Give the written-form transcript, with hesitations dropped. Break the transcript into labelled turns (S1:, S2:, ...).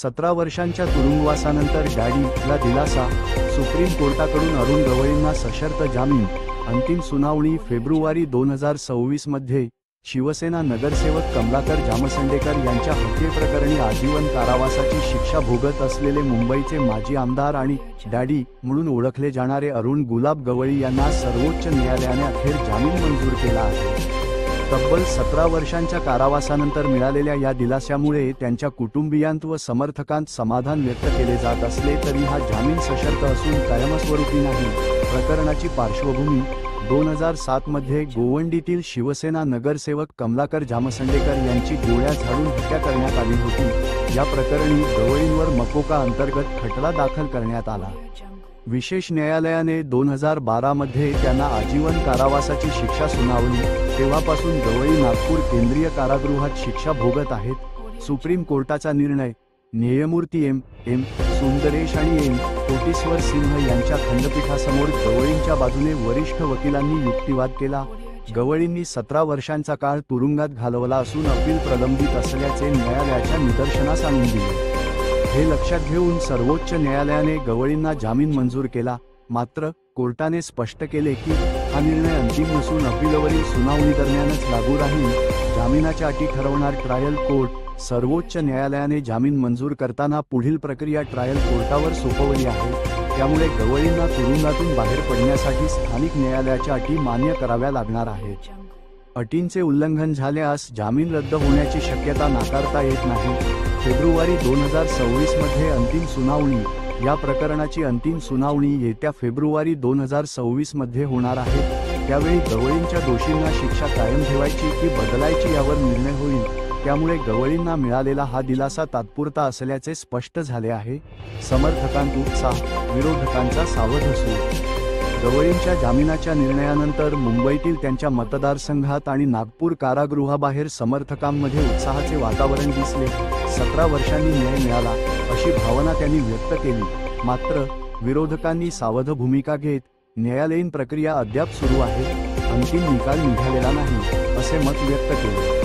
S1: 17 वर्षांच्या तुरुंगवासानंतर डॅडीला दिलासा, सुप्रीम कोर्टाकडून अरुण गवळींना सशर्त जामीन. अंतिम सुनावणी फेब्रुवारी 2026 मध्ये. शिवसेना नगरसेवक कमलाकर जामसंडेकर यांच्या हत्येप्रकरणी आजीवन कारावासाची शिक्षा भोगत असलेले मुंबईचे माजी आमदार आणि डॅडी म्हणून ओळखले जाणारे अरुण गुलाब गवळी यांना सर्वोच्च न्यायालयाने अखेर जामीन मंजूर केला आहे. तब्बल 17 वर्षांच्या कारावासानंतर मिळालेल्या या दिलाशामुळे त्यांच्या कुटुंबियांत व समर्थकांत समाधान व्यक्त केले जात असले तरी हा जामीन सशर्त असून कायमस्वरूपी नाही. प्रकरणाची पार्श्वभूमी 2007 मध्ये गोवंडीतील शिवसेना नगरसेवक कमलाकर जामसंडेकर यांची गोळ्या झाडून हत्या करण्यात आली होती. या प्रकरणी गवळींवर मकोका अंतर्गत खटला दाखल करण्यात आला. विशेष न्यायालयाने 2012 मध्ये त्यांना आजीवन कारावासाची शिक्षा सुनावली. तेव्हापासून गवळी नागपूर केंद्रीय कारागृहात शिक्षा भोगत आहेत. सुप्रीम कोर्टाचा निर्णय. न्यायमूर्ती एम सुंदरेश आणि कोटेश्वर सिंह यांच्या खंडपीठासमोर गवळींच्या बाजूने वरिष्ठ वकिलांनी युक्तिवाद केला. गवळींनी 17 वर्षांचा काळ तुरुंगात घालवला असून अपील प्रलंबित असल्याचे न्यायालयाच्या निदर्शनास आणून दिले. हे लक्षात घेऊन सर्वोच्च न्यायालयाने गवळींना जामीन मंजूर केला. मात्र कोर्टाने स्पष्ट केले की हा निर्णय अंतिम नसून अपीलवरील सुनावणीदरम्यानच लागू राहील. जामिनाच्या अटी ठरवणार ट्रायल कोर्ट. सर्वोच्च न्यायालयाने जामीन मंजूर करताना पुढील प्रक्रिया ट्रायल कोर्टावर सोपवली आहे. त्यामुळे गवळींना तुरुंगातून बाहेर पडण्यासाठी स्थानिक न्यायालयाच्या अटी मान्य कराव्या लागणार आहेत. अटींचे उल्लंघन झाल्यास जामीन रद्द होण्याची शक्यता नाकारता येत नाही. फेब्रुवारी 2026 मध्ये अंतिम सुनावणी. या प्रकरणाची अंतिम सुनावणी येत्या फेब्रुवारी 2026 मध्ये होणार आहे. त्यावेळी गवळींच्या दोषींना शिक्षा कायम ठेवायची की बदलायची यावर निर्णय होईल. त्यामुळे गवळींना मिळालेला हा दिलासा तात्पुरता असल्याचे स्पष्ट झाले आहे. समर्थकांत उत्साह, विरोधकांचा सावध सूर. गवळींच्या जामिनाच्या निर्णयानंतर मुंबईतील त्यांच्या मतदारसंघात आणि नागपूर कारागृहाबाहेर समर्थकांमध्ये उत्साहाचे वातावरण दिसले. 17 वर्षांनी न्याय मिळाला अशी भावना त्यांनी व्यक्त केली. मात्र विरोधकांनी सावध भूमिका घेत न्यायालयीन प्रक्रिया अद्याप सुरू आहे, अंतिम निकाल निघालेला नाही असे मत व्यक्त केले.